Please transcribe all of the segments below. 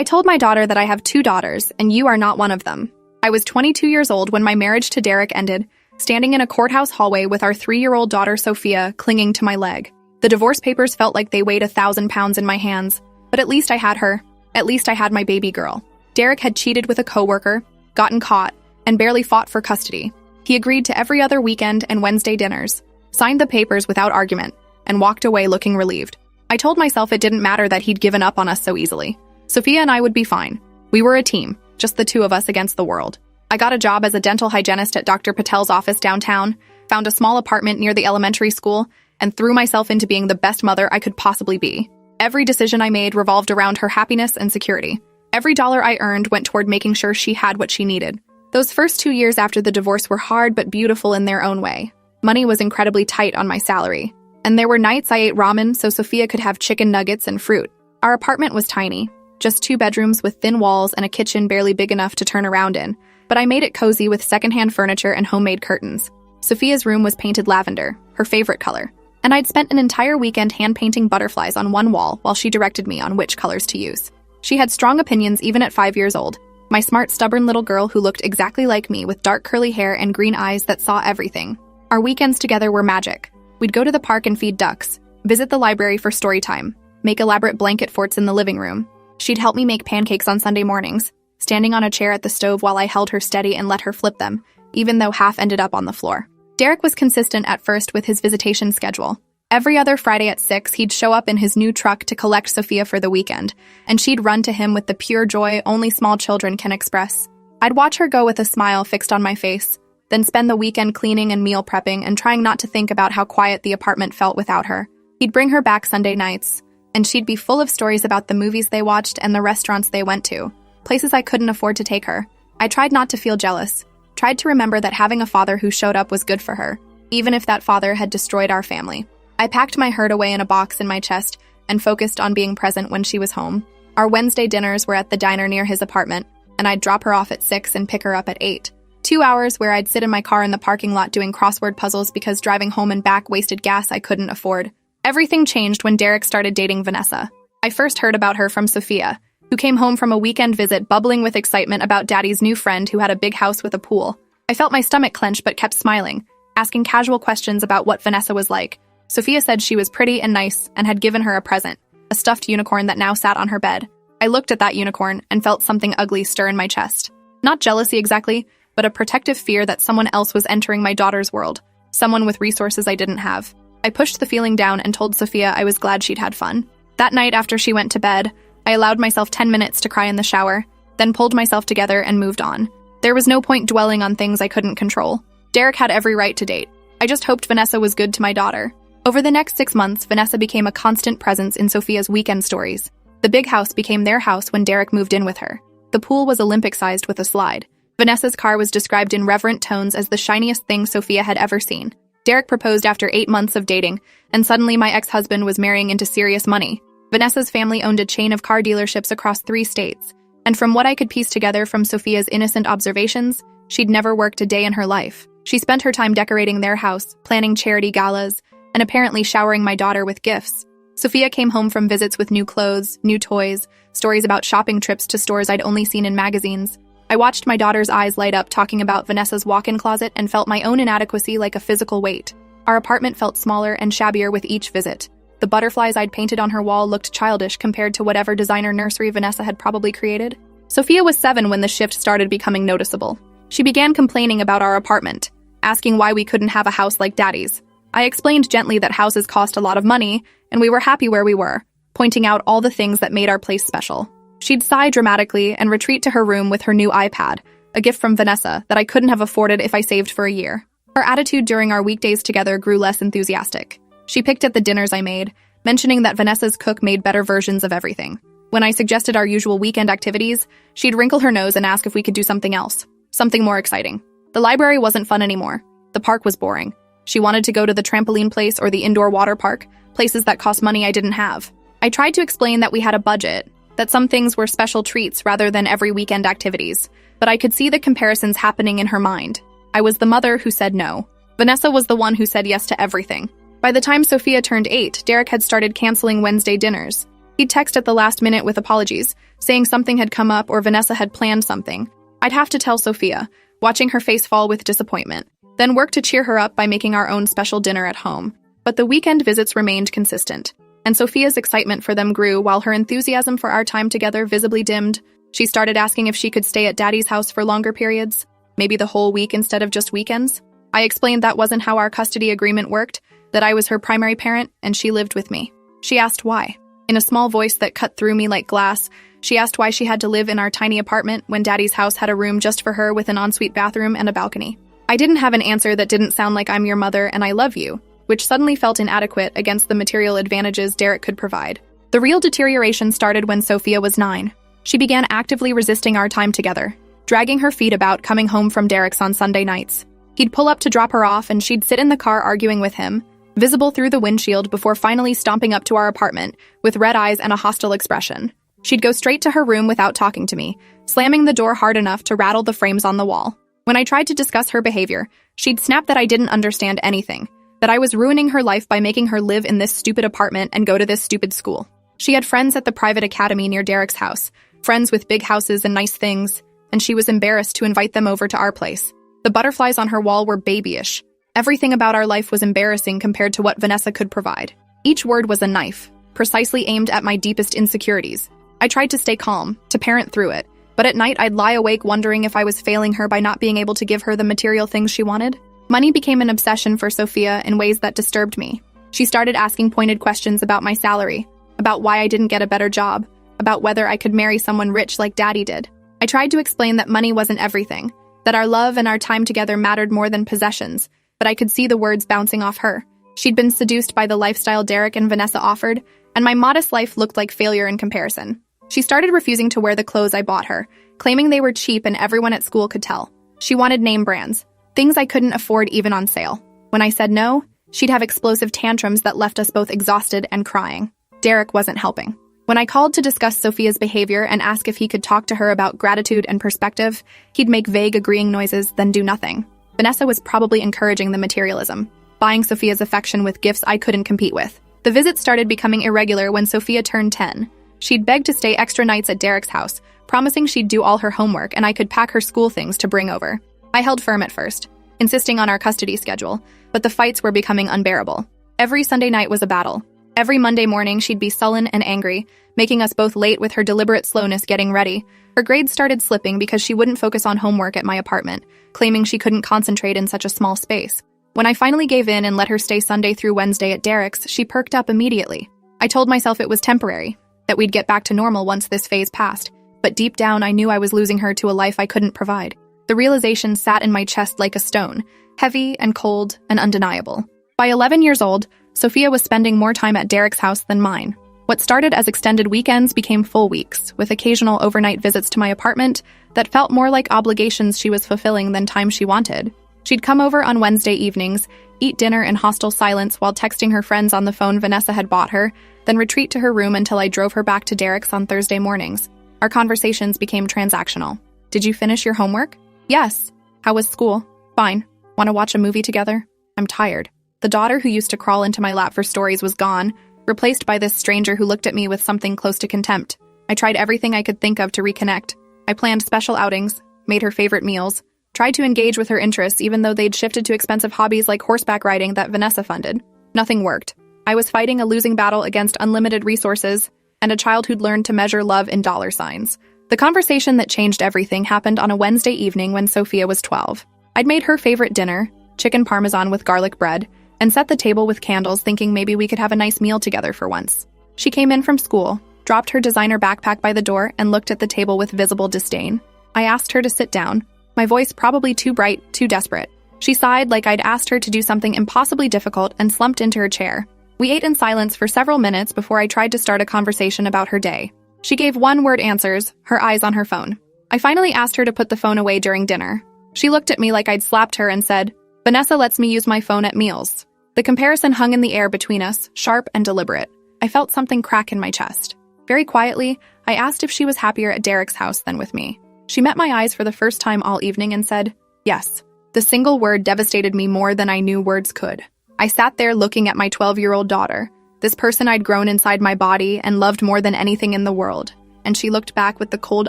I told my daughter that I have 2 daughters, and you are not one of them. I was 22 years old when my marriage to Derek ended, standing in a courthouse hallway with our 3-year-old daughter Sophia clinging to my leg. The divorce papers felt like they weighed 1,000 pounds in my hands, but at least I had her. At least I had my baby girl. Derek had cheated with a coworker, gotten caught, and barely fought for custody. He agreed to every other weekend and Wednesday dinners, signed the papers without argument, and walked away looking relieved. I told myself it didn't matter that he'd given up on us so easily. Sophia and I would be fine. We were a team, just the 2 of us against the world. I got a job as a dental hygienist at Dr. Patel's office downtown, found a small apartment near the elementary school, and threw myself into being the best mother I could possibly be. Every decision I made revolved around her happiness and security. Every dollar I earned went toward making sure she had what she needed. Those first 2 years after the divorce were hard but beautiful in their own way. Money was incredibly tight on my salary, and there were nights I ate ramen so Sophia could have chicken nuggets and fruit. Our apartment was tiny, just 2 bedrooms with thin walls and a kitchen barely big enough to turn around in, but I made it cozy with secondhand furniture and homemade curtains. Sophia's room was painted lavender, her favorite color, and I'd spent an entire weekend hand-painting butterflies on one wall while she directed me on which colors to use. She had strong opinions even at 5 years old, my smart, stubborn little girl who looked exactly like me with dark curly hair and green eyes that saw everything. Our weekends together were magic. We'd go to the park and feed ducks, visit the library for story time, make elaborate blanket forts in the living room. She'd help me make pancakes on Sunday mornings, standing on a chair at the stove while I held her steady and let her flip them, even though half ended up on the floor. Derek was consistent at first with his visitation schedule. Every other Friday at 6, he'd show up in his new truck to collect Sophia for the weekend, and she'd run to him with the pure joy only small children can express. I'd watch her go with a smile fixed on my face, then spend the weekend cleaning and meal prepping and trying not to think about how quiet the apartment felt without her. He'd bring her back Sunday nights, and she'd be full of stories about the movies they watched and the restaurants they went to, places I couldn't afford to take her. I tried not to feel jealous, tried to remember that having a father who showed up was good for her, even if that father had destroyed our family. I packed my hurt away in a box in my chest and focused on being present when she was home. Our Wednesday dinners were at the diner near his apartment, and I'd drop her off at 6 and pick her up at 8. 2 hours where I'd sit in my car in the parking lot doing crossword puzzles because driving home and back wasted gas I couldn't afford. Everything changed when Derek started dating Vanessa. I first heard about her from Sophia, who came home from a weekend visit bubbling with excitement about Daddy's new friend who had a big house with a pool. I felt my stomach clench but kept smiling, asking casual questions about what Vanessa was like. Sophia said she was pretty and nice and had given her a present, a stuffed unicorn that now sat on her bed. I looked at that unicorn and felt something ugly stir in my chest. Not jealousy exactly, but a protective fear that someone else was entering my daughter's world, someone with resources I didn't have. I pushed the feeling down and told Sophia I was glad she'd had fun. That night after she went to bed, I allowed myself 10 minutes to cry in the shower, then pulled myself together and moved on. There was no point dwelling on things I couldn't control. Derek had every right to date. I just hoped Vanessa was good to my daughter. Over the next 6 months, Vanessa became a constant presence in Sophia's weekend stories. The big house became their house when Derek moved in with her. The pool was Olympic-sized with a slide. Vanessa's car was described in reverent tones as the shiniest thing Sophia had ever seen. Derek proposed after 8 months of dating, and suddenly my ex-husband was marrying into serious money. Vanessa's family owned a chain of car dealerships across 3 states, and from what I could piece together from Sophia's innocent observations, she'd never worked a day in her life. She spent her time decorating their house, planning charity galas, and apparently showering my daughter with gifts. Sophia came home from visits with new clothes, new toys, stories about shopping trips to stores I'd only seen in magazines. I watched my daughter's eyes light up talking about Vanessa's walk-in closet and felt my own inadequacy like a physical weight. Our apartment felt smaller and shabbier with each visit. The butterflies I'd painted on her wall looked childish compared to whatever designer nursery Vanessa had probably created. Sophia was 7 when the shift started becoming noticeable. She began complaining about our apartment, asking why we couldn't have a house like Daddy's. I explained gently that houses cost a lot of money, and we were happy where we were, pointing out all the things that made our place special. She'd sigh dramatically and retreat to her room with her new iPad, a gift from Vanessa that I couldn't have afforded if I saved for a year. Her attitude during our weekdays together grew less enthusiastic. She picked at the dinners I made, mentioning that Vanessa's cook made better versions of everything. When I suggested our usual weekend activities, she'd wrinkle her nose and ask if we could do something else, something more exciting. The library wasn't fun anymore. The park was boring. She wanted to go to the trampoline place or the indoor water park, places that cost money I didn't have. I tried to explain that we had a budget, that some things were special treats rather than every weekend activities, but I could see the comparisons happening in her mind. I was the mother who said no. Vanessa was the one who said yes to everything. By the time Sophia turned 8, Derek had started canceling Wednesday dinners. He'd text at the last minute with apologies, saying something had come up or Vanessa had planned something. I'd have to tell Sophia, watching her face fall with disappointment, then work to cheer her up by making our own special dinner at home. But the weekend visits remained consistent, and Sophia's excitement for them grew while her enthusiasm for our time together visibly dimmed. She started asking if she could stay at Daddy's house for longer periods, maybe the whole week instead of just weekends. I explained that wasn't how our custody agreement worked, that I was her primary parent and she lived with me. She asked why. In a small voice that cut through me like glass, she asked why she had to live in our tiny apartment when Daddy's house had a room just for her with an ensuite bathroom and a balcony. I didn't have an answer that didn't sound like "I'm your mother and I love you," which suddenly felt inadequate against the material advantages Derek could provide. The real deterioration started when Sophia was 9. She began actively resisting our time together, dragging her feet about coming home from Derek's on Sunday nights. He'd pull up to drop her off and she'd sit in the car arguing with him, visible through the windshield before finally stomping up to our apartment with red eyes and a hostile expression. She'd go straight to her room without talking to me, slamming the door hard enough to rattle the frames on the wall. When I tried to discuss her behavior, she'd snap that I didn't understand anything, that I was ruining her life by making her live in this stupid apartment and go to this stupid school. She had friends at the private academy near Derek's house, friends with big houses and nice things, and she was embarrassed to invite them over to our place. The butterflies on her wall were babyish. Everything about our life was embarrassing compared to what Vanessa could provide. Each word was a knife, precisely aimed at my deepest insecurities. I tried to stay calm, to parent through it, but at night I'd lie awake wondering if I was failing her by not being able to give her the material things she wanted. Money became an obsession for Sophia in ways that disturbed me. She started asking pointed questions about my salary, about why I didn't get a better job, about whether I could marry someone rich like Daddy did. I tried to explain that money wasn't everything, that our love and our time together mattered more than possessions, but I could see the words bouncing off her. She'd been seduced by the lifestyle Derek and Vanessa offered, and my modest life looked like failure in comparison. She started refusing to wear the clothes I bought her, claiming they were cheap and everyone at school could tell. She wanted name brands, things I couldn't afford even on sale. When I said no, she'd have explosive tantrums that left us both exhausted and crying. Derek wasn't helping. When I called to discuss Sophia's behavior and ask if he could talk to her about gratitude and perspective, he'd make vague agreeing noises, then do nothing. Vanessa was probably encouraging the materialism, buying Sophia's affection with gifts I couldn't compete with. The visits started becoming irregular when Sophia turned 10. She'd beg to stay extra nights at Derek's house, promising she'd do all her homework and I could pack her school things to bring over. I held firm at first, insisting on our custody schedule, but the fights were becoming unbearable. Every Sunday night was a battle. Every Monday morning she'd be sullen and angry, making us both late with her deliberate slowness getting ready. Her grades started slipping because she wouldn't focus on homework at my apartment, claiming she couldn't concentrate in such a small space. When I finally gave in and let her stay Sunday through Wednesday at Derek's, she perked up immediately. I told myself it was temporary, that we'd get back to normal once this phase passed, but deep down I knew I was losing her to a life I couldn't provide. The realization sat in my chest like a stone, heavy and cold and undeniable. By 11 years old, Sophia was spending more time at Derek's house than mine. What started as extended weekends became full weeks, with occasional overnight visits to my apartment that felt more like obligations she was fulfilling than time she wanted. She'd come over on Wednesday evenings, eat dinner in hostile silence while texting her friends on the phone Vanessa had bought her, then retreat to her room until I drove her back to Derek's on Thursday mornings. Our conversations became transactional. Did you finish your homework? Yes. How was school? Fine. Want to watch a movie together? I'm tired. The daughter who used to crawl into my lap for stories was gone, replaced by this stranger who looked at me with something close to contempt. I tried everything I could think of to reconnect. I planned special outings, made her favorite meals, tried to engage with her interests even though they'd shifted to expensive hobbies like horseback riding that Vanessa funded. Nothing worked. I was fighting a losing battle against unlimited resources and a child who'd learned to measure love in dollar signs. The conversation that changed everything happened on a Wednesday evening when Sophia was 12. I'd made her favorite dinner, chicken parmesan with garlic bread, and set the table with candles thinking maybe we could have a nice meal together for once. She came in from school, dropped her designer backpack by the door, and looked at the table with visible disdain. I asked her to sit down, my voice probably too bright, too desperate. She sighed like I'd asked her to do something impossibly difficult and slumped into her chair. We ate in silence for several minutes before I tried to start a conversation about her day. She gave one-word answers, her eyes on her phone. I finally asked her to put the phone away during dinner. She looked at me like I'd slapped her and said, "Vanessa lets me use my phone at meals." The comparison hung in the air between us, sharp and deliberate. I felt something crack in my chest. Very quietly, I asked if she was happier at Derek's house than with me. She met my eyes for the first time all evening and said, "Yes." The single word devastated me more than I knew words could. I sat there looking at my 12-year-old daughter, this person I'd grown inside my body and loved more than anything in the world. And she looked back with the cold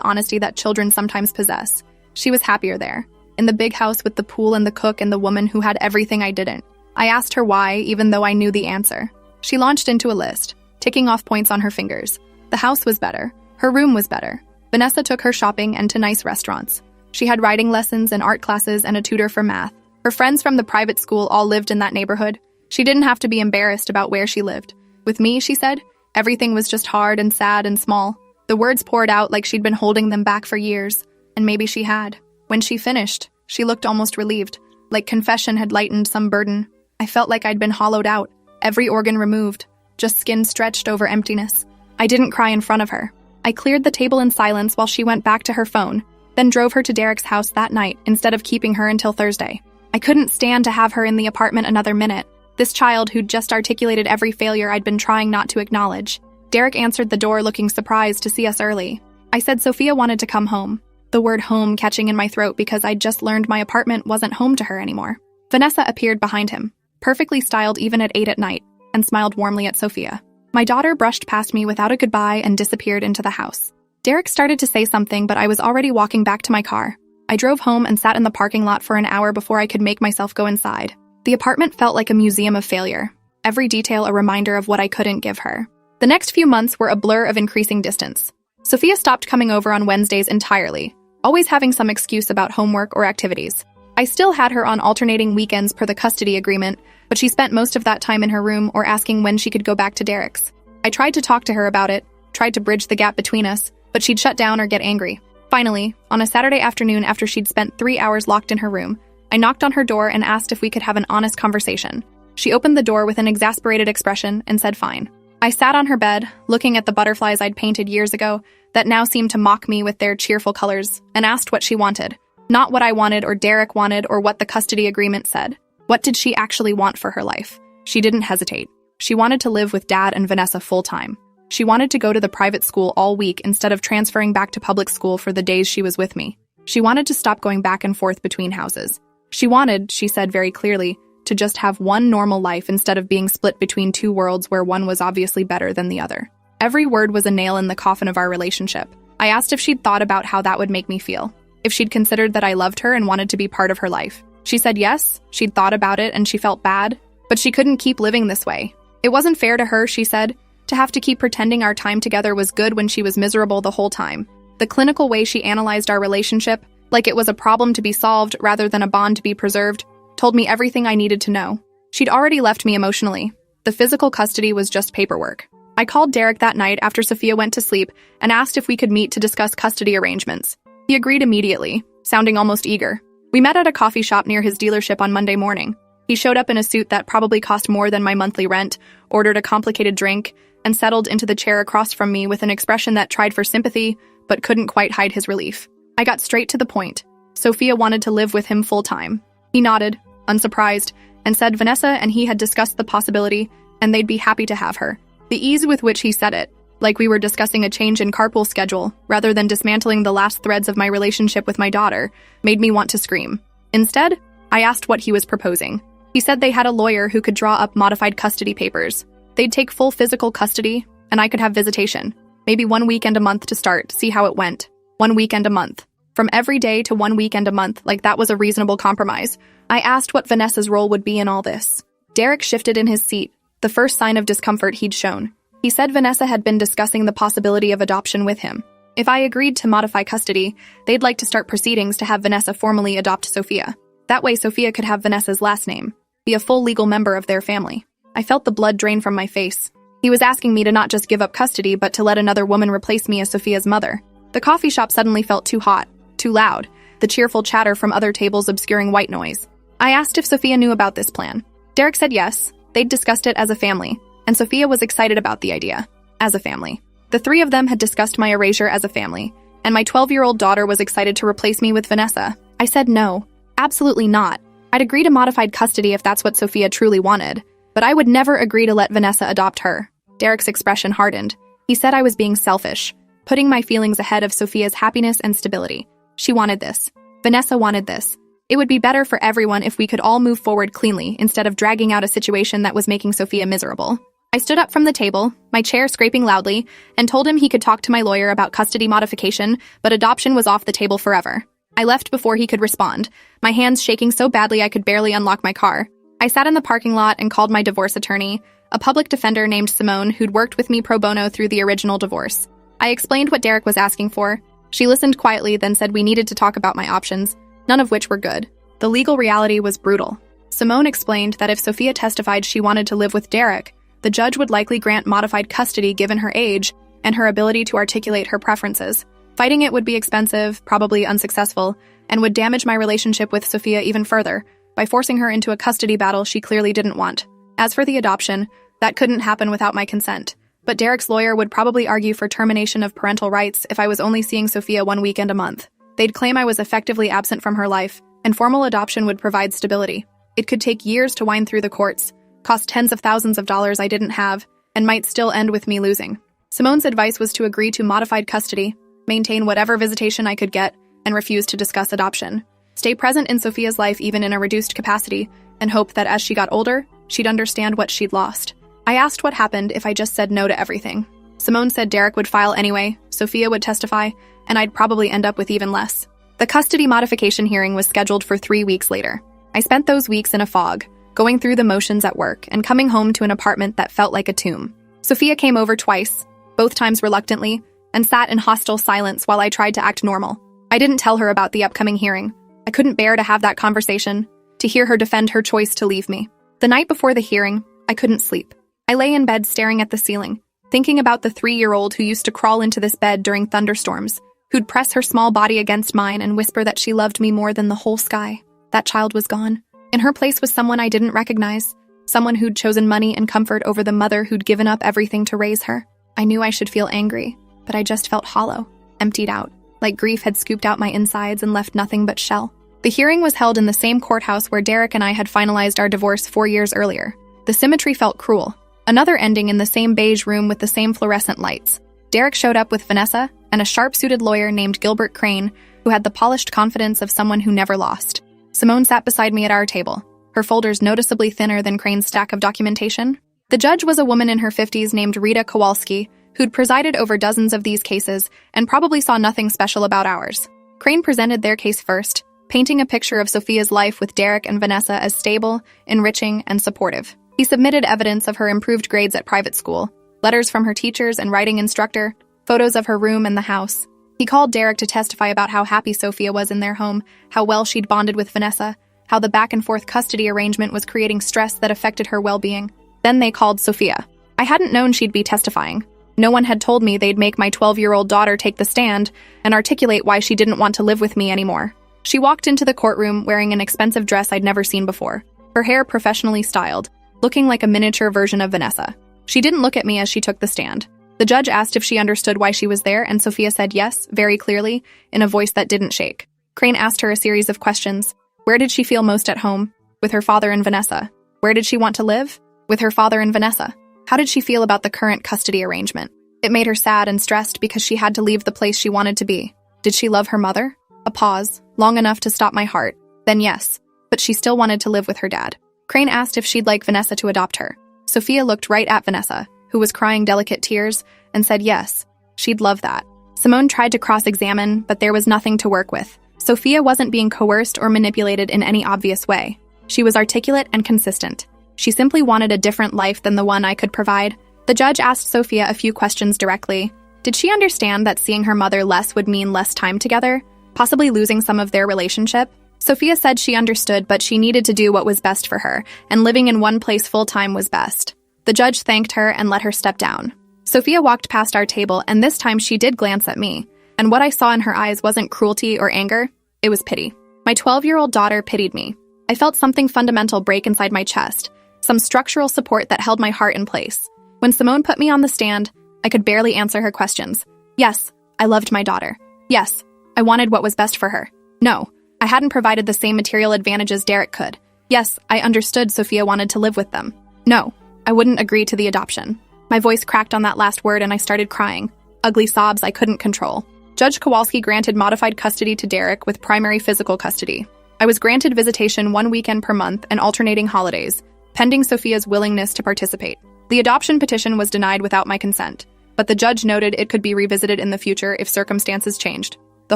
honesty that children sometimes possess. She was happier there, in the big house with the pool and the cook and the woman who had everything I didn't. I asked her why, even though I knew the answer. She launched into a list, ticking off points on her fingers. The house was better. Her room was better. Vanessa took her shopping and to nice restaurants. She had writing lessons and art classes and a tutor for math. Her friends from the private school all lived in that neighborhood. She didn't have to be embarrassed about where she lived. With me, she said, everything was just hard and sad and small. The words poured out like she'd been holding them back for years, and maybe she had. When she finished, she looked almost relieved, like confession had lightened some burden. I felt like I'd been hollowed out, every organ removed, just skin stretched over emptiness. I didn't cry in front of her. I cleared the table in silence while she went back to her phone, then drove her to Derek's house that night instead of keeping her until Thursday. I couldn't stand to have her in the apartment another minute, this child who'd just articulated every failure I'd been trying not to acknowledge. Derek answered the door looking surprised to see us early. I said Sophia wanted to come home, the word home catching in my throat because I'd just learned my apartment wasn't home to her anymore. Vanessa appeared behind him, perfectly styled even at 8 at night, and smiled warmly at Sophia. My daughter brushed past me without a goodbye and disappeared into the house. Derek started to say something, but I was already walking back to my car. I drove home and sat in the parking lot for an hour before I could make myself go inside. The apartment felt like a museum of failure, every detail a reminder of what I couldn't give her. The next few months were a blur of increasing distance. Sophia stopped coming over on Wednesdays entirely, always having some excuse about homework or activities. I still had her on alternating weekends per the custody agreement, but she spent most of that time in her room or asking when she could go back to Derek's. I tried to talk to her about it, tried to bridge the gap between us, but she'd shut down or get angry. Finally, on a Saturday afternoon after she'd spent 3 hours locked in her room, I knocked on her door and asked if we could have an honest conversation. She opened the door with an exasperated expression and said fine. I sat on her bed, looking at the butterflies I'd painted years ago that now seemed to mock me with their cheerful colors, and asked what she wanted. Not what I wanted or Derek wanted or what the custody agreement said. What did she actually want for her life? She didn't hesitate. She wanted to live with Dad and Vanessa full-time. She wanted to go to the private school all week instead of transferring back to public school for the days she was with me. She wanted to stop going back and forth between houses. She wanted, she said very clearly, to just have one normal life instead of being split between two worlds where one was obviously better than the other. Every word was a nail in the coffin of our relationship. I asked if she'd thought about how that would make me feel, if she'd considered that I loved her and wanted to be part of her life. She said yes, she'd thought about it and she felt bad, but she couldn't keep living this way. It wasn't fair to her, she said, to have to keep pretending our time together was good when she was miserable the whole time. The clinical way she analyzed our relationship, like it was a problem to be solved rather than a bond to be preserved, told me everything I needed to know. She'd already left me emotionally. The physical custody was just paperwork. I called Derek that night after Sophia went to sleep and asked if we could meet to discuss custody arrangements. He agreed immediately, sounding almost eager. We met at a coffee shop near his dealership on Monday morning. He showed up in a suit that probably cost more than my monthly rent, ordered a complicated drink, and settled into the chair across from me with an expression that tried for sympathy, but couldn't quite hide his relief. I got straight to the point. Sophia wanted to live with him full-time. He nodded, unsurprised, and said Vanessa and he had discussed the possibility, and they'd be happy to have her. The ease with which he said it, like we were discussing a change in carpool schedule, rather than dismantling the last threads of my relationship with my daughter, made me want to scream. Instead, I asked what he was proposing. He said they had a lawyer who could draw up modified custody papers. They'd take full physical custody, and I could have visitation. Maybe 1 weekend a month to start, see how it went. 1 weekend a month. From every day to 1 weekend a month, like that was a reasonable compromise. I asked what Vanessa's role would be in all this. Derek shifted in his seat, the first sign of discomfort he'd shown. He said Vanessa had been discussing the possibility of adoption with him. If I agreed to modify custody, they'd like to start proceedings to have Vanessa formally adopt Sophia. That way Sophia could have Vanessa's last name, be a full legal member of their family. I felt the blood drain from my face. He was asking me to not just give up custody, but to let another woman replace me as Sophia's mother. The coffee shop suddenly felt too hot, too loud, the cheerful chatter from other tables obscuring white noise. I asked if Sophia knew about this plan. Derek said yes, they'd discussed it as a family, and Sophia was excited about the idea, as a family. The three of them had discussed my erasure as a family, and my 12-year-old daughter was excited to replace me with Vanessa. I said no, absolutely not. I'd agree to modified custody if that's what Sophia truly wanted, but I would never agree to let Vanessa adopt her. Derek's expression hardened. He said I was being selfish, putting my feelings ahead of Sophia's happiness and stability. She wanted this. Vanessa wanted this. It would be better for everyone if we could all move forward cleanly instead of dragging out a situation that was making Sophia miserable. I stood up from the table, my chair scraping loudly, and told him he could talk to my lawyer about custody modification, but adoption was off the table forever. I left before he could respond, my hands shaking so badly I could barely unlock my car. I sat in the parking lot and called my divorce attorney, a public defender named Simone who'd worked with me pro bono through the original divorce. I explained what Derek was asking for. She listened quietly, then said we needed to talk about my options, none of which were good. The legal reality was brutal. Simone explained that if Sophia testified she wanted to live with Derek, the judge would likely grant modified custody given her age and her ability to articulate her preferences. Fighting it would be expensive, probably unsuccessful, and would damage my relationship with Sophia even further by forcing her into a custody battle she clearly didn't want. As for the adoption, that couldn't happen without my consent. But Derek's lawyer would probably argue for termination of parental rights if I was only seeing Sophia one weekend a month. They'd claim I was effectively absent from her life, and formal adoption would provide stability. It could take years to wind through the courts, cost tens of thousands of dollars I didn't have, and might still end with me losing. Simone's advice was to agree to modified custody, maintain whatever visitation I could get, and refuse to discuss adoption. Stay present in Sophia's life even in a reduced capacity, and hope that as she got older, she'd understand what she'd lost. I asked what happened if I just said no to everything. Simone said Derek would file anyway, Sophia would testify, and I'd probably end up with even less. The custody modification hearing was scheduled for 3 weeks later. I spent those weeks in a fog, going through the motions at work and coming home to an apartment that felt like a tomb. Sophia came over twice, both times reluctantly, and sat in hostile silence while I tried to act normal. I didn't tell her about the upcoming hearing. I couldn't bear to have that conversation, to hear her defend her choice to leave me. The night before the hearing, I couldn't sleep. I lay in bed staring at the ceiling, thinking about the 3-year-old who used to crawl into this bed during thunderstorms, who'd press her small body against mine and whisper that she loved me more than the whole sky. That child was gone. In her place was someone I didn't recognize, someone who'd chosen money and comfort over the mother who'd given up everything to raise her. I knew I should feel angry, but I just felt hollow, emptied out, like grief had scooped out my insides and left nothing but shell. The hearing was held in the same courthouse where Derek and I had finalized our divorce 4 years earlier. The symmetry felt cruel. Another ending in the same beige room with the same fluorescent lights. Derek showed up with Vanessa and a sharp-suited lawyer named Gilbert Crane, who had the polished confidence of someone who never lost. Simone sat beside me at our table, her folders noticeably thinner than Crane's stack of documentation. The judge was a woman in her 50s named Rita Kowalski, who'd presided over dozens of these cases and probably saw nothing special about ours. Crane presented their case first, painting a picture of Sophia's life with Derek and Vanessa as stable, enriching, and supportive. He submitted evidence of her improved grades at private school, letters from her teachers and writing instructor, photos of her room and the house. He called Derek to testify about how happy Sophia was in their home, how well she'd bonded with Vanessa, how the back-and-forth custody arrangement was creating stress that affected her well-being. Then they called Sophia. I hadn't known she'd be testifying. No one had told me they'd make my 12-year-old daughter take the stand and articulate why she didn't want to live with me anymore. She walked into the courtroom wearing an expensive dress I'd never seen before, her hair professionally styled, looking like a miniature version of Vanessa. She didn't look at me as she took the stand. The judge asked if she understood why she was there, and Sophia said yes, very clearly, in a voice that didn't shake. Crane asked her a series of questions. Where did she feel most at home? With her father and Vanessa. Where did she want to live? With her father and Vanessa. How did she feel about the current custody arrangement? It made her sad and stressed because she had to leave the place she wanted to be. Did she love her mother? A pause, long enough to stop my heart. Then yes, but she still wanted to live with her dad. Crane asked if she'd like Vanessa to adopt her. Sophia looked right at Vanessa, who was crying delicate tears, and said yes, she'd love that. Simone tried to cross-examine, but there was nothing to work with. Sophia wasn't being coerced or manipulated in any obvious way. She was articulate and consistent. She simply wanted a different life than the one I could provide. The judge asked Sophia a few questions directly. Did she understand that seeing her mother less would mean less time together, possibly losing some of their relationship? Sophia said she understood, but she needed to do what was best for her, and living in one place full-time was best. The judge thanked her and let her step down. Sophia walked past our table, and this time she did glance at me, and what I saw in her eyes wasn't cruelty or anger, it was pity. My 12-year-old daughter pitied me. I felt something fundamental break inside my chest, some structural support that held my heart in place. When Simone put me on the stand, I could barely answer her questions. Yes, I loved my daughter. Yes, I wanted what was best for her. No, I hadn't provided the same material advantages Derek could. Yes, I understood Sophia wanted to live with them. No, I wouldn't agree to the adoption. My voice cracked on that last word and I started crying. Ugly sobs I couldn't control. Judge Kowalski granted modified custody to Derek with primary physical custody. I was granted visitation 1 weekend per month and alternating holidays, pending Sophia's willingness to participate. The adoption petition was denied without my consent, but the judge noted it could be revisited in the future if circumstances changed. The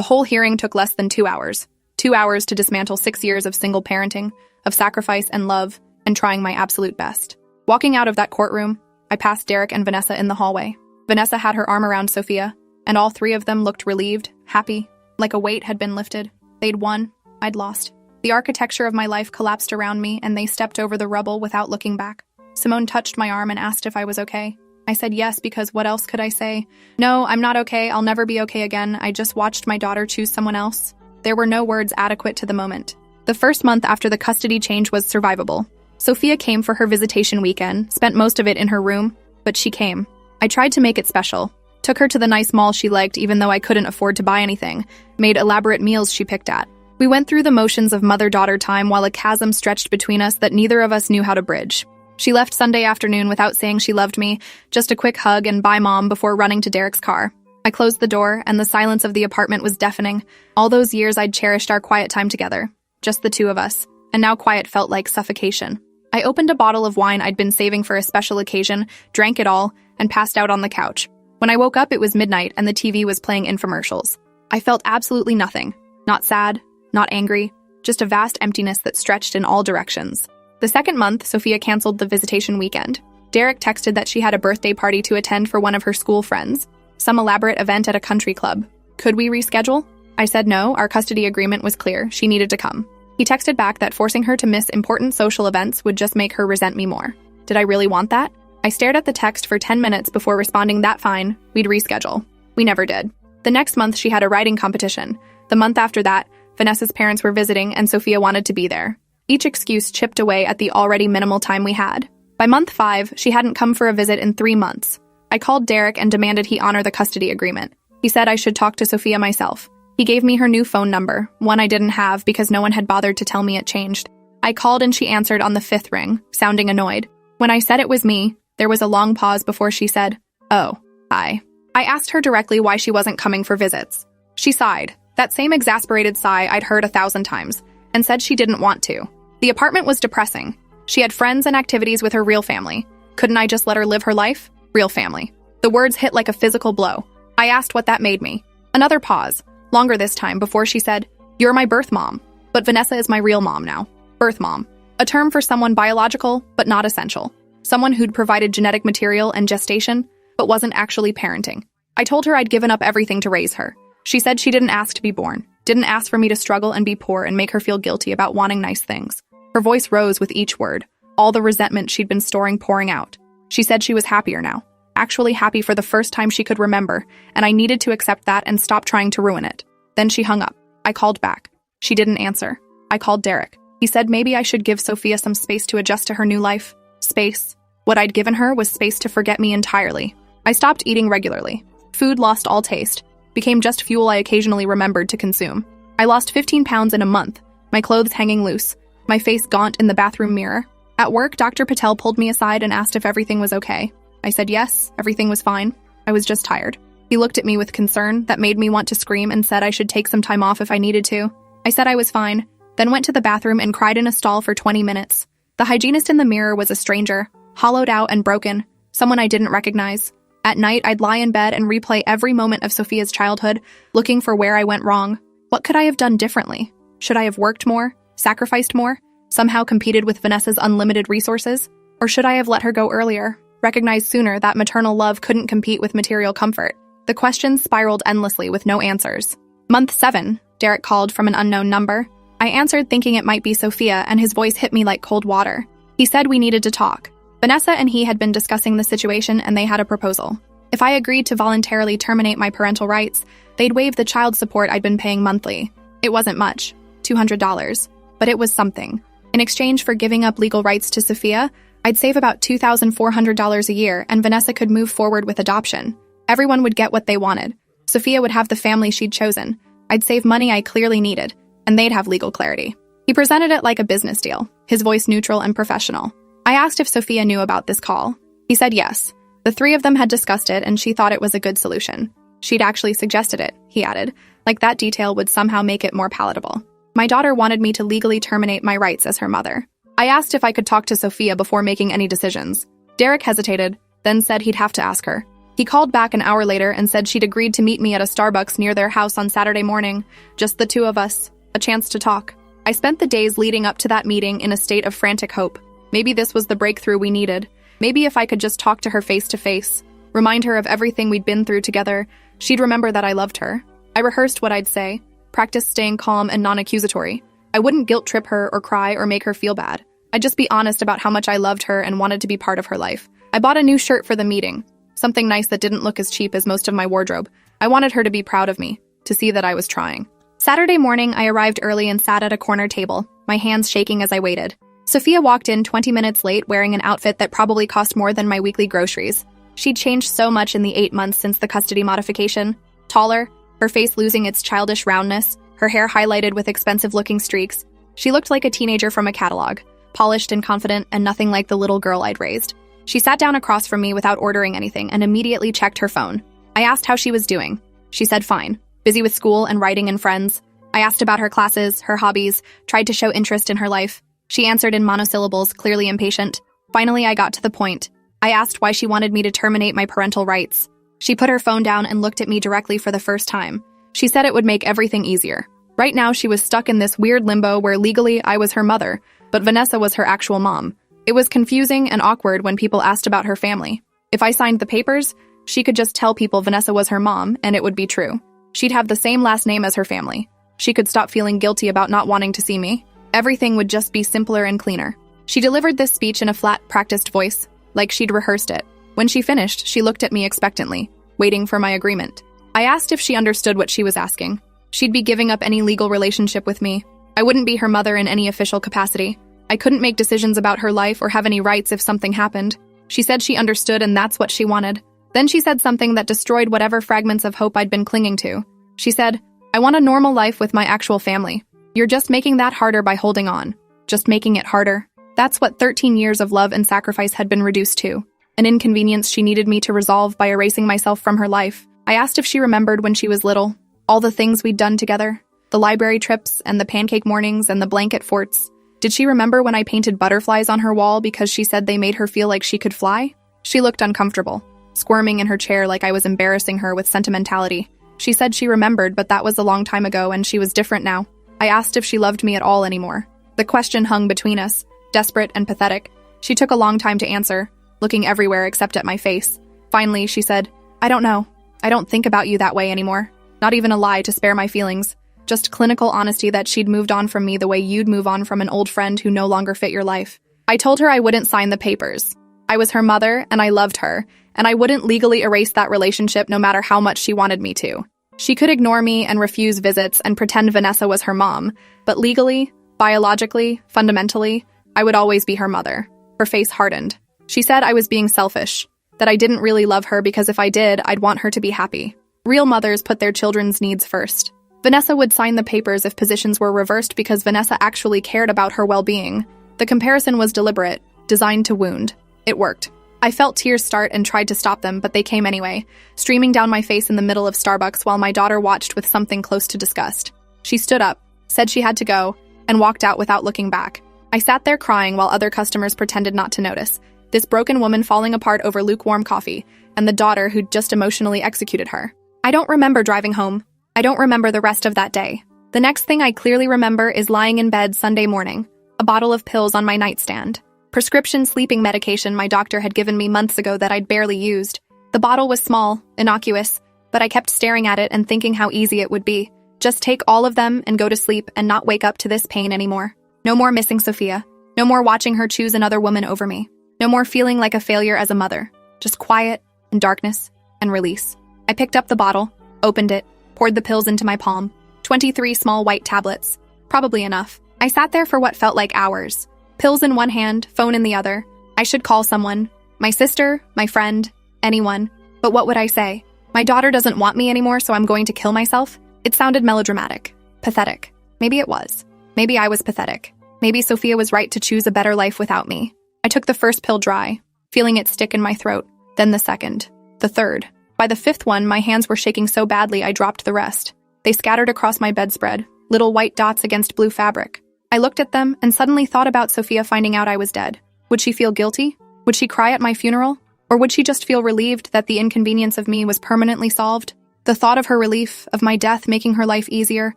whole hearing took less than 2 hours. 2 hours to dismantle 6 years of single parenting, of sacrifice and love, and trying my absolute best. Walking out of that courtroom, I passed Derek and Vanessa in the hallway. Vanessa had her arm around Sophia, and all three of them looked relieved, happy, like a weight had been lifted. They'd won, I'd lost. The architecture of my life collapsed around me, and they stepped over the rubble without looking back. Simone touched my arm and asked if I was okay. I said yes, because what else could I say? No, I'm not okay. I'll never be okay again. I just watched my daughter choose someone else. There were no words adequate to the moment. The first month after the custody change was survivable. Sophia came for her visitation weekend, spent most of it in her room, but she came. I tried to make it special. Took her to the nice mall she liked even though I couldn't afford to buy anything. Made elaborate meals she picked at. We went through the motions of mother-daughter time while a chasm stretched between us that neither of us knew how to bridge. She left Sunday afternoon without saying she loved me, just a quick hug and bye mom before running to Derek's car. I closed the door, and the silence of the apartment was deafening. All those years I'd cherished our quiet time together, just the two of us, and now quiet felt like suffocation. I opened a bottle of wine I'd been saving for a special occasion, drank it all, and passed out on the couch. When I woke up, it was midnight and the TV was playing infomercials. I felt absolutely nothing. Not sad, not angry, just a vast emptiness that stretched in all directions. The second month, Sophia canceled the visitation weekend. Derek texted that she had a birthday party to attend for one of her school friends, some elaborate event at a country club. Could we reschedule? I said no, our custody agreement was clear, she needed to come. He texted back that forcing her to miss important social events would just make her resent me more. Did I really want that? I stared at the text for 10 minutes before responding that fine, we'd reschedule. We never did. The next month she had a writing competition. The month after that, Vanessa's parents were visiting and Sophia wanted to be there. Each excuse chipped away at the already minimal time we had. By month 5, she hadn't come for a visit in 3 months. I called Derek and demanded he honor the custody agreement. He said I should talk to Sophia myself. He gave me her new phone number, one I didn't have because no one had bothered to tell me it changed. I called and she answered on the 5th ring, sounding annoyed. When I said it was me, there was a long pause before she said, "Oh, hi." I asked her directly why she wasn't coming for visits. She sighed, that same exasperated sigh I'd heard 1,000 times, and said she didn't want to. The apartment was depressing. She had friends and activities with her real family. Couldn't I just let her live her life? Real family. The words hit like a physical blow. I asked what that made me. Another pause, longer this time, before she said, "You're my birth mom, but Vanessa is my real mom now." Birth mom. A term for someone biological, but not essential. Someone who'd provided genetic material and gestation, but wasn't actually parenting. I told her I'd given up everything to raise her. She said she didn't ask to be born, didn't ask for me to struggle and be poor and make her feel guilty about wanting nice things. Her voice rose with each word, all the resentment she'd been storing pouring out. She said she was happier now, actually happy for the first time she could remember, and I needed to accept that and stop trying to ruin it. Then she hung up. I called back. She didn't answer. I called Derek. He said maybe I should give Sophia some space to adjust to her new life. Space. What I'd given her was space to forget me entirely. I stopped eating regularly. Food lost all taste, became just fuel I occasionally remembered to consume. I lost 15 pounds in a month, my clothes hanging loose, my face gaunt in the bathroom mirror. At work, Dr. Patel pulled me aside and asked if everything was okay. I said yes, everything was fine. I was just tired. He looked at me with concern that made me want to scream and said I should take some time off if I needed to. I said I was fine, then went to the bathroom and cried in a stall for 20 minutes. The hygienist in the mirror was a stranger, hollowed out and broken, someone I didn't recognize. At night, I'd lie in bed and replay every moment of Sophia's childhood, looking for where I went wrong. What could I have done differently? Should I have worked more, sacrificed more, somehow competed with Vanessa's unlimited resources? Or should I have let her go earlier, recognized sooner that maternal love couldn't compete with material comfort? The questions spiraled endlessly with no answers. Month 7, Derek called from an unknown number. I answered thinking it might be Sophia, and his voice hit me like cold water. He said we needed to talk. Vanessa and he had been discussing the situation and they had a proposal. If I agreed to voluntarily terminate my parental rights, they'd waive the child support I'd been paying monthly. It wasn't much, $200, but it was something. In exchange for giving up legal rights to Sophia, I'd save about $2,400 a year and Vanessa could move forward with adoption. Everyone would get what they wanted. Sophia would have the family she'd chosen. I'd save money I clearly needed, and they'd have legal clarity. He presented it like a business deal, his voice neutral and professional. I asked if Sophia knew about this call. He said yes. The 3 of them had discussed it and she thought it was a good solution. She'd actually suggested it, he added, like that detail would somehow make it more palatable. My daughter wanted me to legally terminate my rights as her mother. I asked if I could talk to Sophia before making any decisions. Derek hesitated, then said he'd have to ask her. He called back an hour later and said she'd agreed to meet me at a Starbucks near their house on Saturday morning, just the two of us, a chance to talk. I spent the days leading up to that meeting in a state of frantic hope. Maybe this was the breakthrough we needed. Maybe if I could just talk to her face to face, remind her of everything we'd been through together, she'd remember that I loved her. I rehearsed what I'd say, practiced staying calm and non-accusatory. I wouldn't guilt-trip her or cry or make her feel bad. I'd just be honest about how much I loved her and wanted to be part of her life. I bought a new shirt for the meeting, something nice that didn't look as cheap as most of my wardrobe. I wanted her to be proud of me, to see that I was trying. Saturday morning, I arrived early and sat at a corner table, my hands shaking as I waited. Sophia walked in 20 minutes late wearing an outfit that probably cost more than my weekly groceries. She'd changed so much in the 8 months since the custody modification. Taller, her face losing its childish roundness, her hair highlighted with expensive-looking streaks. She looked like a teenager from a catalog, polished and confident and nothing like the little girl I'd raised. She sat down across from me without ordering anything and immediately checked her phone. I asked how she was doing. She said fine, busy with school and writing and friends. I asked about her classes, her hobbies, tried to show interest in her life. She answered in monosyllables, clearly impatient. Finally, I got to the point. I asked why she wanted me to terminate my parental rights. She put her phone down and looked at me directly for the first time. She said it would make everything easier. Right now, she was stuck in this weird limbo where legally I was her mother, but Vanessa was her actual mom. It was confusing and awkward when people asked about her family. If I signed the papers, she could just tell people Vanessa was her mom, and it would be true. She'd have the same last name as her family. She could stop feeling guilty about not wanting to see me. Everything would just be simpler and cleaner. She delivered this speech in a flat, practiced voice, like she'd rehearsed it. When she finished, she looked at me expectantly, waiting for my agreement. I asked if she understood what she was asking. She'd be giving up any legal relationship with me. I wouldn't be her mother in any official capacity. I couldn't make decisions about her life or have any rights if something happened. She said she understood and that's what she wanted. Then she said something that destroyed whatever fragments of hope I'd been clinging to. She said, "I want a normal life with my actual family. You're just making that harder by holding on. Just making it harder." That's what 13 years of love and sacrifice had been reduced to. An inconvenience she needed me to resolve by erasing myself from her life. I asked if she remembered when she was little, all the things we'd done together, the library trips and the pancake mornings and the blanket forts. Did she remember when I painted butterflies on her wall because she said they made her feel like she could fly? She looked uncomfortable, squirming in her chair like I was embarrassing her with sentimentality. She said she remembered, but that was a long time ago and she was different now. I asked if she loved me at all anymore. The question hung between us, desperate and pathetic. She took a long time to answer, looking everywhere except at my face. Finally, she said, "I don't know. I don't think about you that way anymore." Not even a lie to spare my feelings. Just clinical honesty that she'd moved on from me the way you'd move on from an old friend who no longer fit your life. I told her I wouldn't sign the papers. I was her mother, and I loved her, and I wouldn't legally erase that relationship no matter how much she wanted me to. She could ignore me and refuse visits and pretend Vanessa was her mom, but legally, biologically, fundamentally, I would always be her mother. Her face hardened. She said I was being selfish, that I didn't really love her because if I did, I'd want her to be happy. Real mothers put their children's needs first. Vanessa would sign the papers if positions were reversed because Vanessa actually cared about her well-being. The comparison was deliberate, designed to wound. It worked. I felt tears start and tried to stop them, but they came anyway, streaming down my face in the middle of Starbucks while my daughter watched with something close to disgust. She stood up, said she had to go, and walked out without looking back. I sat there crying while other customers pretended not to notice. This broken woman falling apart over lukewarm coffee, and the daughter who'd just emotionally executed her. I don't remember driving home. I don't remember the rest of that day. The next thing I clearly remember is lying in bed Sunday morning, a bottle of pills on my nightstand. Prescription sleeping medication my doctor had given me months ago that I'd barely used. The bottle was small, innocuous, but I kept staring at it and thinking how easy it would be. Just take all of them and go to sleep and not wake up to this pain anymore. No more missing Sophia. No more watching her choose another woman over me. No more feeling like a failure as a mother. Just quiet and darkness and release. I picked up the bottle, opened it, poured the pills into my palm. 23 small white tablets. Probably enough. I sat there for what felt like hours. Pills in one hand, phone in the other. I should call someone. My sister, my friend, anyone. But what would I say? My daughter doesn't want me anymore, so I'm going to kill myself? It sounded melodramatic. Pathetic. Maybe it was. Maybe I was pathetic. Maybe Sophia was right to choose a better life without me. I took the first pill dry, feeling it stick in my throat. Then the second. The third. By the fifth one, my hands were shaking so badly I dropped the rest. They scattered across my bedspread, little white dots against blue fabric. I looked at them and suddenly thought about Sophia finding out I was dead. Would she feel guilty? Would she cry at my funeral? Or would she just feel relieved that the inconvenience of me was permanently solved? The thought of her relief, of my death making her life easier,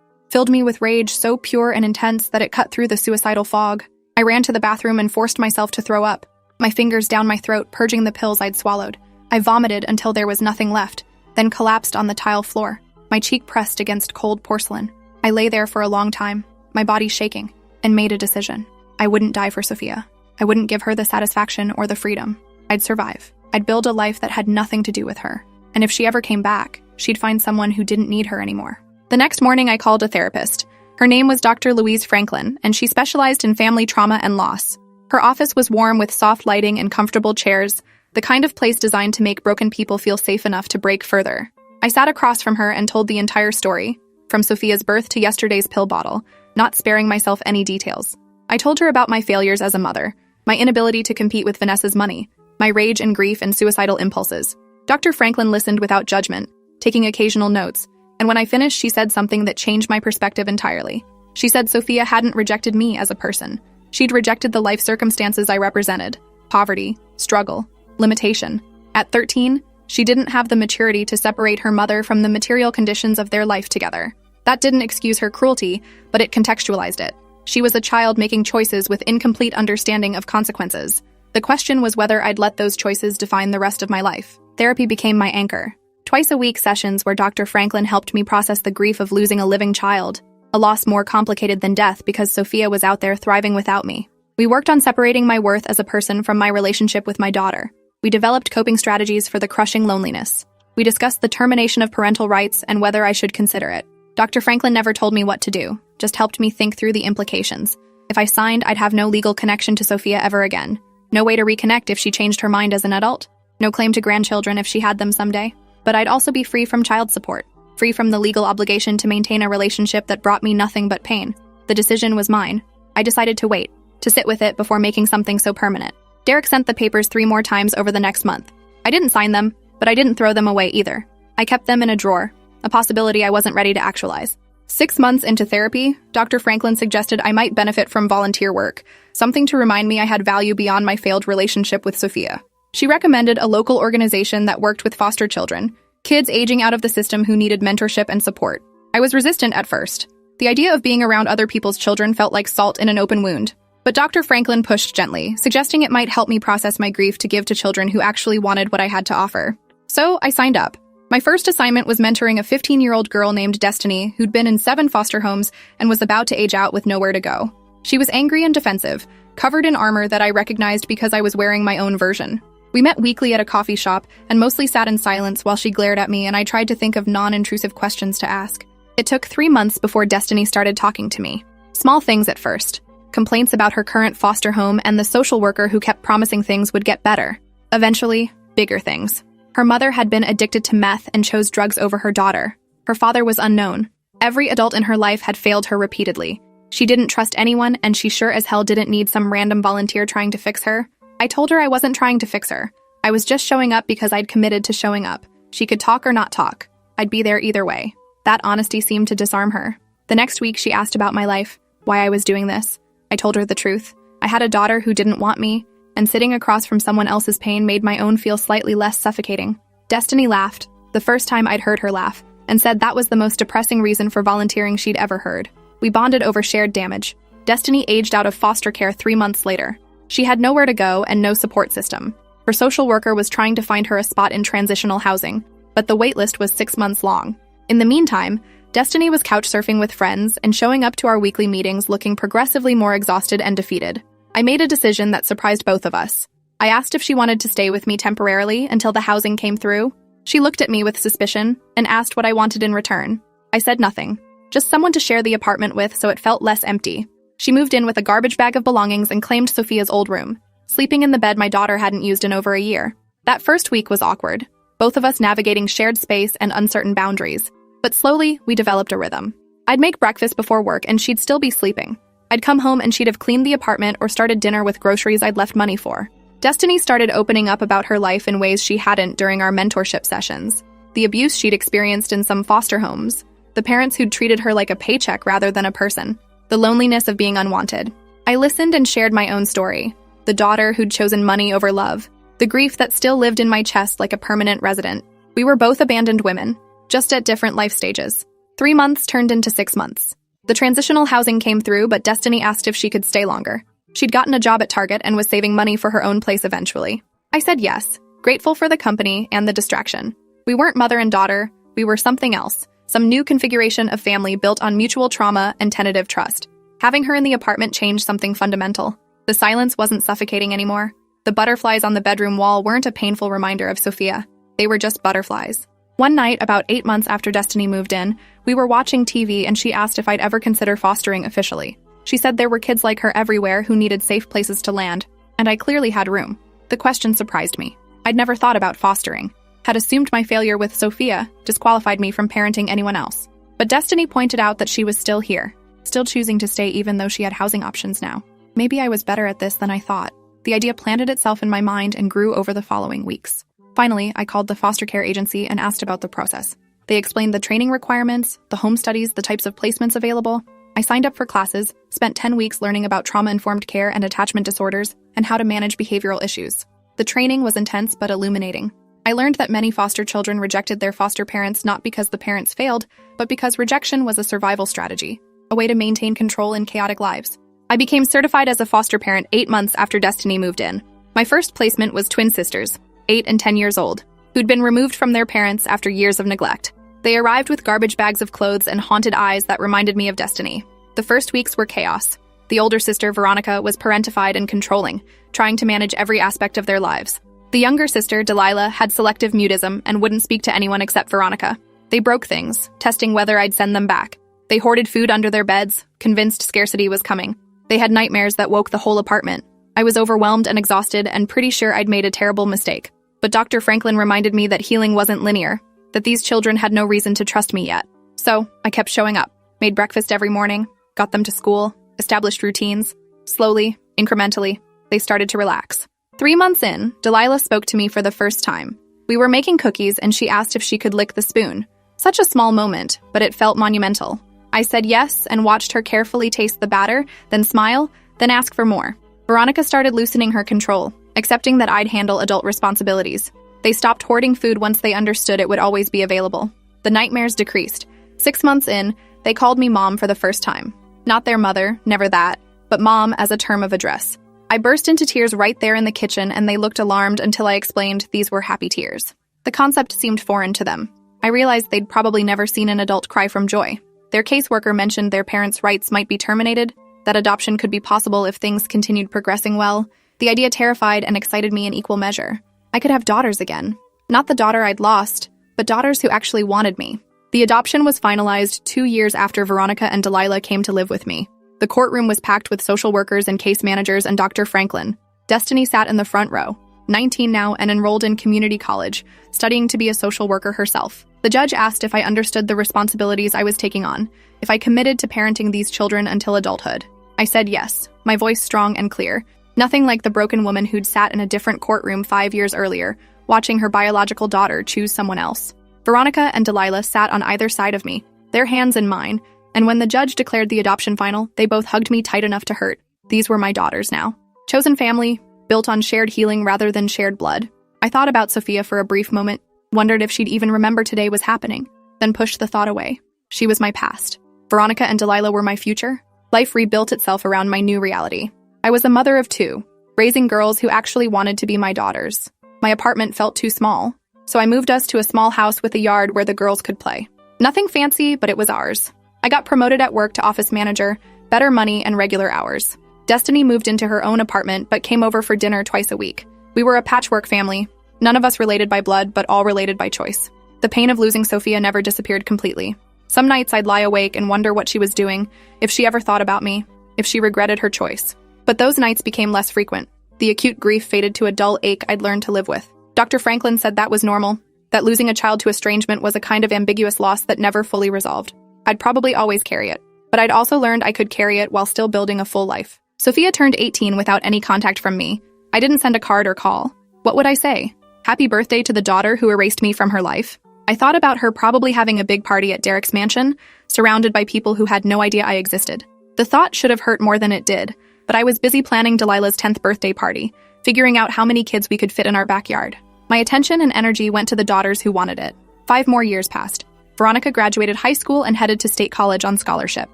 filled me with rage so pure and intense that it cut through the suicidal fog. I ran to the bathroom and forced myself to throw up, my fingers down my throat, purging the pills I'd swallowed. I vomited until there was nothing left, then collapsed on the tile floor, my cheek pressed against cold porcelain. I lay there for a long time, my body shaking, and made a decision. I wouldn't die for Sophia. I wouldn't give her the satisfaction or the freedom. I'd survive. I'd build a life that had nothing to do with her. And if she ever came back, she'd find someone who didn't need her anymore. The next morning, I called a therapist. Her name was Dr. Louise Franklin, and she specialized in family trauma and loss. Her office was warm with soft lighting and comfortable chairs, the kind of place designed to make broken people feel safe enough to break further. I sat across from her and told the entire story, from Sophia's birth to yesterday's pill bottle, not sparing myself any details. I told her about my failures as a mother, my inability to compete with Vanessa's money, my rage and grief and suicidal impulses. Dr. Franklin listened without judgment, taking occasional notes, and when I finished, she said something that changed my perspective entirely. She said Sophia hadn't rejected me as a person. She'd rejected the life circumstances I represented: poverty, struggle, limitation. At 13, she didn't have the maturity to separate her mother from the material conditions of their life together. That didn't excuse her cruelty, but it contextualized it. She was a child making choices with incomplete understanding of consequences. The question was whether I'd let those choices define the rest of my life. Therapy became my anchor. Twice-a-week sessions where Dr. Franklin helped me process the grief of losing a living child, a loss more complicated than death because Sophia was out there thriving without me. We worked on separating my worth as a person from my relationship with my daughter. We developed coping strategies for the crushing loneliness. We discussed the termination of parental rights and whether I should consider it. Dr. Franklin never told me what to do, just helped me think through the implications. If I signed, I'd have no legal connection to Sophia ever again. No way to reconnect if she changed her mind as an adult. No claim to grandchildren if she had them someday. But I'd also be free from child support, free from the legal obligation to maintain a relationship that brought me nothing but pain. The decision was mine. I decided to wait, to sit with it before making something so permanent. Derek sent the papers 3 more times over the next month. I didn't sign them, but I didn't throw them away either. I kept them in a drawer, a possibility I wasn't ready to actualize. 6 months into therapy, Dr. Franklin suggested I might benefit from volunteer work, something to remind me I had value beyond my failed relationship with Sophia. She recommended a local organization that worked with foster children, kids aging out of the system who needed mentorship and support. I was resistant at first. The idea of being around other people's children felt like salt in an open wound. But Dr. Franklin pushed gently, suggesting it might help me process my grief to give to children who actually wanted what I had to offer. So I signed up. My first assignment was mentoring a 15-year-old girl named Destiny who'd been in 7 foster homes and was about to age out with nowhere to go. She was angry and defensive, covered in armor that I recognized because I was wearing my own version. We met weekly at a coffee shop and mostly sat in silence while she glared at me and I tried to think of non-intrusive questions to ask. It took 3 months before Destiny started talking to me. Small things at first. Complaints about her current foster home and the social worker who kept promising things would get better. Eventually, bigger things. Her mother had been addicted to meth and chose drugs over her daughter. Her father was unknown. Every adult in her life had failed her repeatedly. She didn't trust anyone, and she sure as hell didn't need some random volunteer trying to fix her. I told her I wasn't trying to fix her. I was just showing up because I'd committed to showing up. She could talk or not talk. I'd be there either way. That honesty seemed to disarm her. The next week, she asked about my life, why I was doing this. I told her the truth. I had a daughter who didn't want me, and sitting across from someone else's pain made my own feel slightly less suffocating. Destiny laughed, the first time I'd heard her laugh, and said that was the most depressing reason for volunteering she'd ever heard. We bonded over shared damage. Destiny aged out of foster care 3 months later. She had nowhere to go and no support system. Her social worker was trying to find her a spot in transitional housing, but the waitlist was 6 months long. In the meantime, Destiny was couch surfing with friends and showing up to our weekly meetings looking progressively more exhausted and defeated. I made a decision that surprised both of us. I asked if she wanted to stay with me temporarily until the housing came through. She looked at me with suspicion and asked what I wanted in return. I said nothing, just someone to share the apartment with so it felt less empty. She moved in with a garbage bag of belongings and claimed Sophia's old room, sleeping in the bed my daughter hadn't used in over a year. That first week was awkward, both of us navigating shared space and uncertain boundaries. But slowly, we developed a rhythm. I'd make breakfast before work and she'd still be sleeping. I'd come home and she'd have cleaned the apartment or started dinner with groceries I'd left money for. Destiny started opening up about her life in ways she hadn't during our mentorship sessions. The abuse she'd experienced in some foster homes. The parents who'd treated her like a paycheck rather than a person. The loneliness of being unwanted. I listened and shared my own story. the daughter who'd chosen money over love, the grief that still lived in my chest like a permanent resident. We were both abandoned women, just at different life stages. 3 months turned into 6 months. The transitional housing came through, but Destiny asked if she could stay longer. She'd gotten a job at Target and was saving money for her own place eventually. I said yes, grateful for the company and the distraction. We weren't mother and daughter, we were something else, some new configuration of family built on mutual trauma and tentative trust. Having her in the apartment changed something fundamental. The silence wasn't suffocating anymore. The butterflies on the bedroom wall weren't a painful reminder of Sophia. They were just butterflies. One night, about 8 months after Destiny moved in, we were watching TV and she asked if I'd ever consider fostering officially. She said there were kids like her everywhere who needed safe places to land, and I clearly had room. The question surprised me. I'd never thought about fostering. Had assumed my failure with Sophia disqualified me from parenting anyone else. But Destiny pointed out that she was still here, still choosing to stay even though she had housing options now. Maybe I was better at this than I thought. The idea planted itself in my mind and grew over the following weeks. Finally, I called the foster care agency and asked about the process. They explained the training requirements, the home studies, the types of placements available. I signed up for classes, spent 10 weeks learning about trauma-informed care and attachment disorders, and how to manage behavioral issues. The training was intense but illuminating. I learned that many foster children rejected their foster parents not because the parents failed, but because rejection was a survival strategy, a way to maintain control in chaotic lives. I became certified as a foster parent 8 months after Destiny moved in. My first placement was twin sisters, 8 and 10 years old, who'd been removed from their parents after years of neglect. They arrived with garbage bags of clothes and haunted eyes that reminded me of Destiny. The first weeks were chaos. The older sister, Veronica, was parentified and controlling, trying to manage every aspect of their lives. The younger sister, Delilah, had selective mutism and wouldn't speak to anyone except Veronica. They broke things, testing whether I'd send them back. They hoarded food under their beds, convinced scarcity was coming. They had nightmares that woke the whole apartment. I was overwhelmed and exhausted and pretty sure I'd made a terrible mistake. But Dr. Franklin reminded me that healing wasn't linear, that these children had no reason to trust me yet. So, I kept showing up, made breakfast every morning, got them to school, established routines. Slowly, incrementally, they started to relax. 3 months in, Delilah spoke to me for the first time. We were making cookies and she asked if she could lick the spoon. Such a small moment, but it felt monumental. I said yes and watched her carefully taste the batter, then smile, then ask for more. Veronica started loosening her control, accepting that I'd handle adult responsibilities. They stopped hoarding food once they understood it would always be available. The nightmares decreased. 6 months in, they called me Mom for the first time. Not their mother, never that, but Mom as a term of address. I burst into tears right there in the kitchen and they looked alarmed until I explained these were happy tears. The concept seemed foreign to them. I realized they'd probably never seen an adult cry from joy. Their caseworker mentioned their parents' rights might be terminated, that adoption could be possible if things continued progressing well. The idea terrified and excited me in equal measure. I could have daughters again. Not the daughter I'd lost, but daughters who actually wanted me. The adoption was finalized 2 years after Veronica and Delilah came to live with me. The courtroom was packed with social workers and case managers and Dr. Franklin. Destiny sat in the front row, 19 now and enrolled in community college, studying to be a social worker herself. The judge asked if I understood the responsibilities I was taking on, if I committed to parenting these children until adulthood. I said yes, my voice strong and clear. Nothing like the broken woman who'd sat in a different courtroom 5 years earlier, watching her biological daughter choose someone else. Veronica and Delilah sat on either side of me, their hands in mine, and when the judge declared the adoption final, they both hugged me tight enough to hurt. These were my daughters now. Chosen family, built on shared healing rather than shared blood. I thought about Sophia for a brief moment, wondered if she'd even remember today was happening, then pushed the thought away. She was my past. Veronica and Delilah were my future. Life rebuilt itself around my new reality. I was a mother of 2, raising girls who actually wanted to be my daughters. My apartment felt too small, so I moved us to a small house with a yard where the girls could play. Nothing fancy, but it was ours. I got promoted at work to office manager, better money and regular hours. Destiny moved into her own apartment but came over for dinner twice a week. We were a patchwork family, none of us related by blood but all related by choice. The pain of losing Sophia never disappeared completely. Some nights I'd lie awake and wonder what she was doing, if she ever thought about me, if she regretted her choice. But those nights became less frequent. The acute grief faded to a dull ache I'd learned to live with. Dr. Franklin said that was normal, that losing a child to estrangement was a kind of ambiguous loss that never fully resolved. I'd probably always carry it, but I'd also learned I could carry it while still building a full life. Sophia turned 18 without any contact from me. I didn't send a card or call. What would I say? Happy birthday to the daughter who erased me from her life? I thought about her probably having a big party at Derek's mansion, surrounded by people who had no idea I existed. The thought should have hurt more than it did, but I was busy planning Delilah's 10th birthday party, figuring out how many kids we could fit in our backyard. My attention and energy went to the daughters who wanted it. 5 more years passed. Veronica graduated high school and headed to state college on scholarship.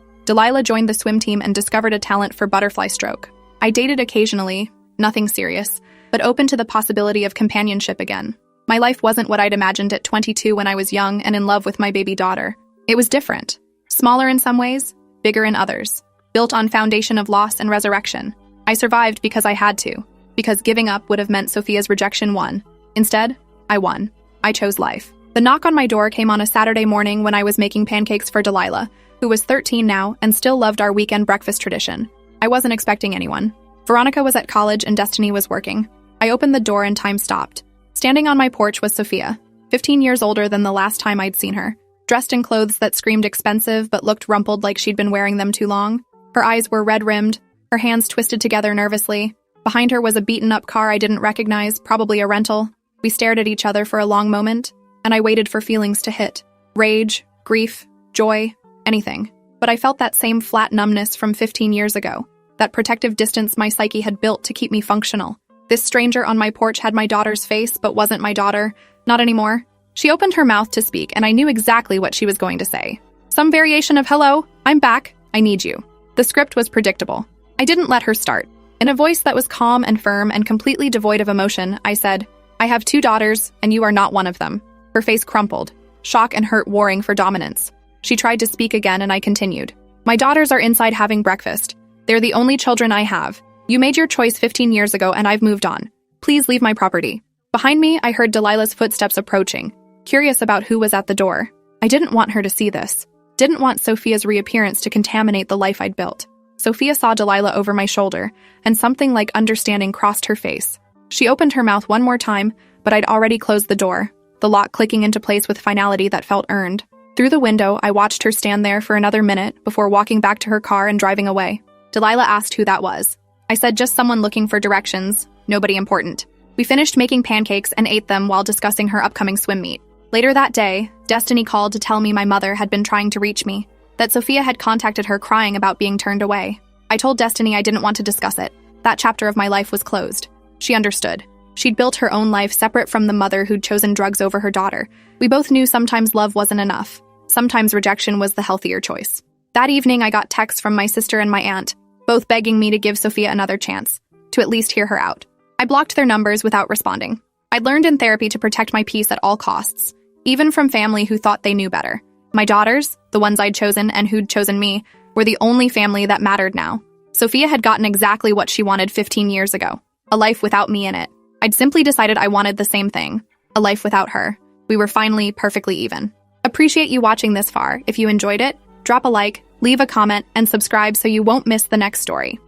Delilah joined the swim team and discovered a talent for butterfly stroke. I dated occasionally, nothing serious, but open to the possibility of companionship again. My life wasn't what I'd imagined at 22 when I was young and in love with my baby daughter. It was different. Smaller in some ways, bigger in others. Built on foundation of loss and resurrection. I survived because I had to, because giving up would have meant Sophia's rejection won. Instead, I won. I chose life. The knock on my door came on a Saturday morning when I was making pancakes for Delilah, who was 13 now and still loved our weekend breakfast tradition. I wasn't expecting anyone. Veronica was at college and Destiny was working. I opened the door and time stopped. Standing on my porch was Sophia, 15 years older than the last time I'd seen her, dressed in clothes that screamed expensive but looked rumpled like she'd been wearing them too long. Her eyes were red-rimmed, her hands twisted together nervously. Behind her was a beaten-up car I didn't recognize, probably a rental. We stared at each other for a long moment, and I waited for feelings to hit. Rage, grief, joy, anything. But I felt that same flat numbness from 15 years ago, that protective distance my psyche had built to keep me functional. This stranger on my porch had my daughter's face, but wasn't my daughter. Not anymore. She opened her mouth to speak, and I knew exactly what she was going to say. Some variation of, "Hello, I'm back, I need you." The script was predictable. I didn't let her start. In a voice that was calm and firm and completely devoid of emotion, I said, "I have 2 daughters, and you are not one of them." Her face crumpled, shock and hurt warring for dominance. She tried to speak again, and I continued. "My daughters are inside having breakfast. They're the only children I have. You made your choice 15 years ago, and I've moved on. Please leave my property." Behind me, I heard Delilah's footsteps approaching, curious about who was at the door. I didn't want her to see this. Didn't want Sophia's reappearance to contaminate the life I'd built. Sophia saw Delilah over my shoulder, and something like understanding crossed her face. She opened her mouth one more time, but I'd already closed the door, the lock clicking into place with finality that felt earned. Through the window, I watched her stand there for another minute before walking back to her car and driving away. Delilah asked who that was. I said just someone looking for directions, nobody important. We finished making pancakes and ate them while discussing her upcoming swim meet. Later that day, Destiny called to tell me my mother had been trying to reach me, that Sophia had contacted her crying about being turned away. I told Destiny I didn't want to discuss it. That chapter of my life was closed. She understood. She'd built her own life separate from the mother who'd chosen drugs over her daughter. We both knew sometimes love wasn't enough. Sometimes rejection was the healthier choice. That evening, I got texts from my sister and my aunt, both begging me to give Sophia another chance, to at least hear her out. I blocked their numbers without responding. I'd learned in therapy to protect my peace at all costs, even from family who thought they knew better. My daughters, the ones I'd chosen and who'd chosen me, were the only family that mattered now. Sophia had gotten exactly what she wanted 15 years ago, a life without me in it. I'd simply decided I wanted the same thing, a life without her. We were finally perfectly even. Appreciate you watching this far. If you enjoyed it, drop a like, leave a comment, and subscribe so you won't miss the next story.